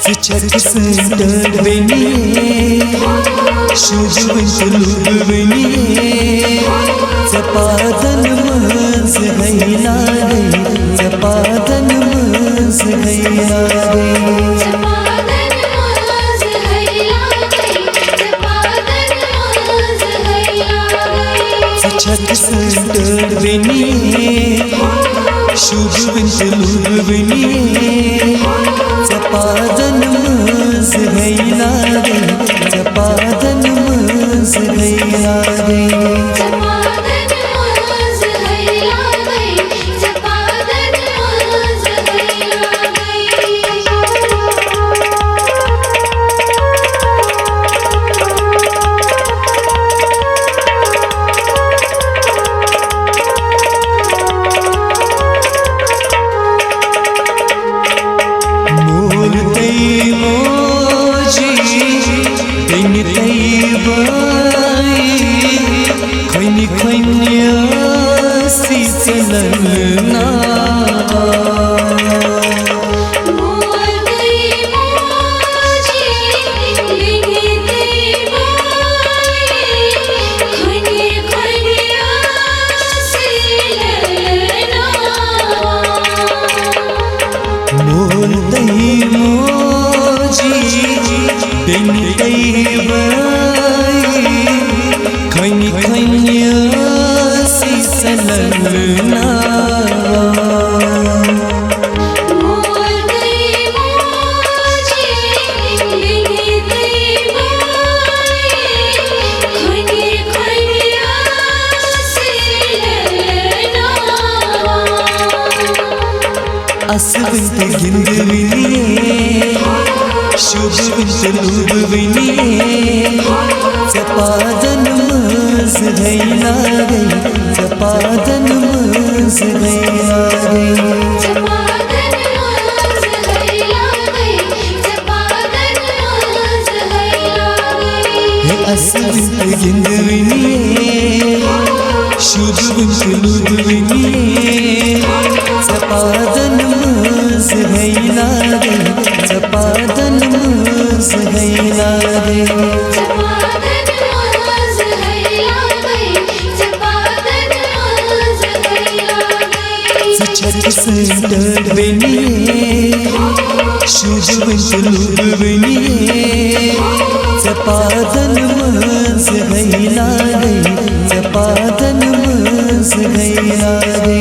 Sıçak sındır beni, şucun tulur beni. Zapadanımız haylade, zapadanımız haylade. Sıçak sındır beni, şucun tulur beni. Zapadanımız haylade, zapadanımız haylade. Asbın gindiviye, şubun tuluviye. Zapadanımız haylade, zapadanımız haylade. Asbın gindiviye, şubun tuluviye. Zapadanımız haylade, zapadanımız haylade. Sıçak sındır beni, şucun tulur beni. Zapadanımız haylade, zapadanımız haylade.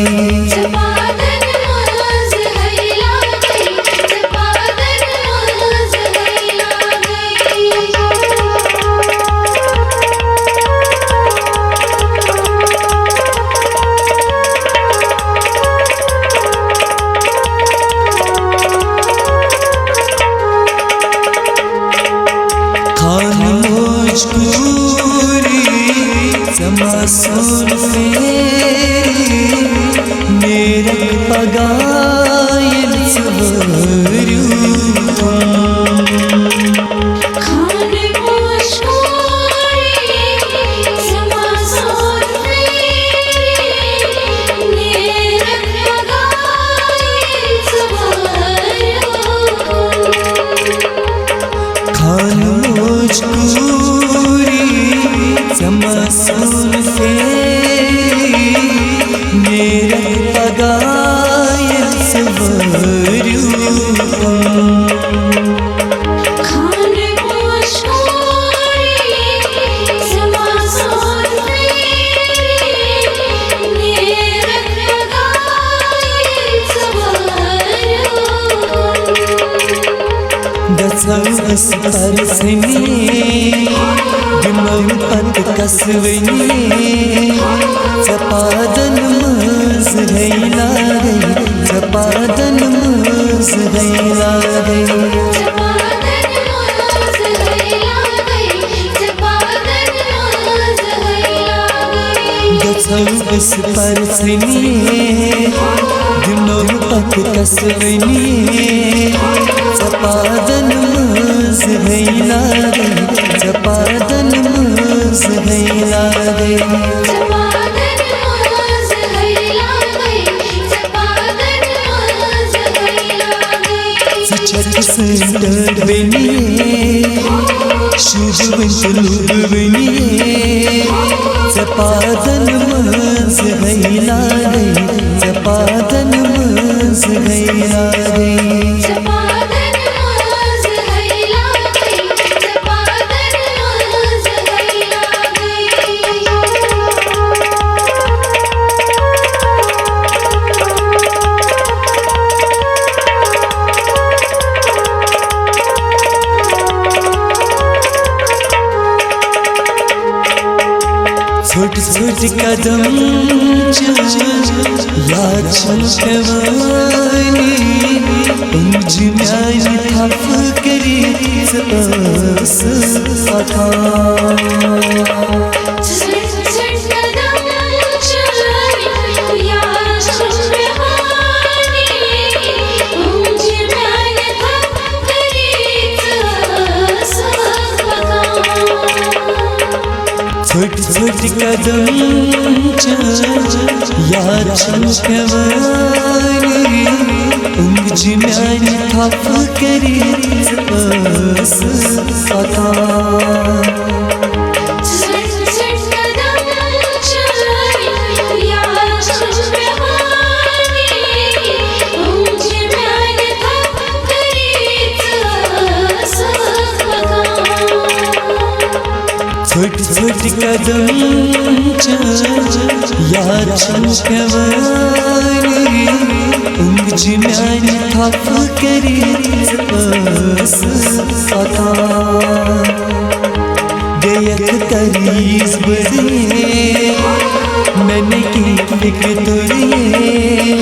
Samasun feri merak pagayel suvaru. Khane moshkori samasun feri merak pagayel suvaru. Khane moshkori samasun मेरा पगायल सवरू. खाने मोशकरी समासन मेरा पगायल सवरू. दसवस परसनी गिमल पत कसवनी. Zapadanımız haylade, zapadanımız haylade. Gazavs parsini, günah pat kasvani. Zapadanımız haylade, zapadanımız haylade. छक संदर बनिए शुभ लुब बनिए जपादन मंस गैला गई जपादन मंस गैला गई छोट छोट कदम याद छलकवानी मुझ म्यानी थफ करी सस अथा छोट छोट कदम याद छलकवानी मुझ म्यानी थफ करी सस अथा छोट छोट कदम याद छलकवानी मुझ म्यानी थफ करी सस अथा गयक करीस बड़िए मैंने की फिक्र तोड़िए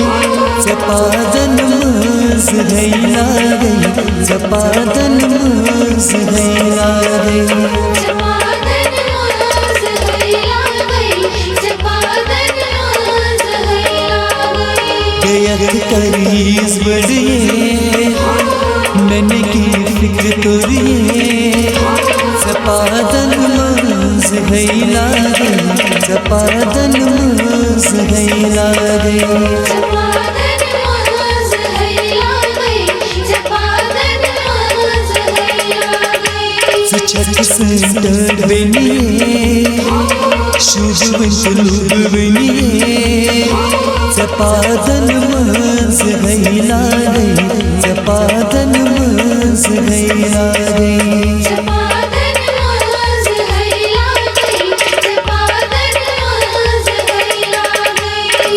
जपादन मंस गैला गई जपादन मंस गैला गई करीस बड़िए मैंने की फिक्र तोड़िए जपादन मंस गैला गई जपादन मंस गैला गई छक संदर बनिए शुभ लुब बनिए जपादन मंस गैला गई जपादन मंस गैला गई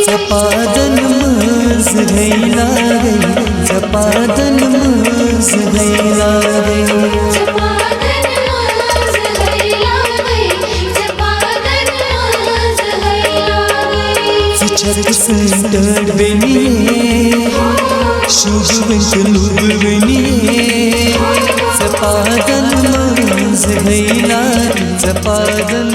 जपादन मंस गैला गई जपादन मंस गैला गई छक संदर बनिए शुभ लुब बनिए जपादन मंस गैला जपादन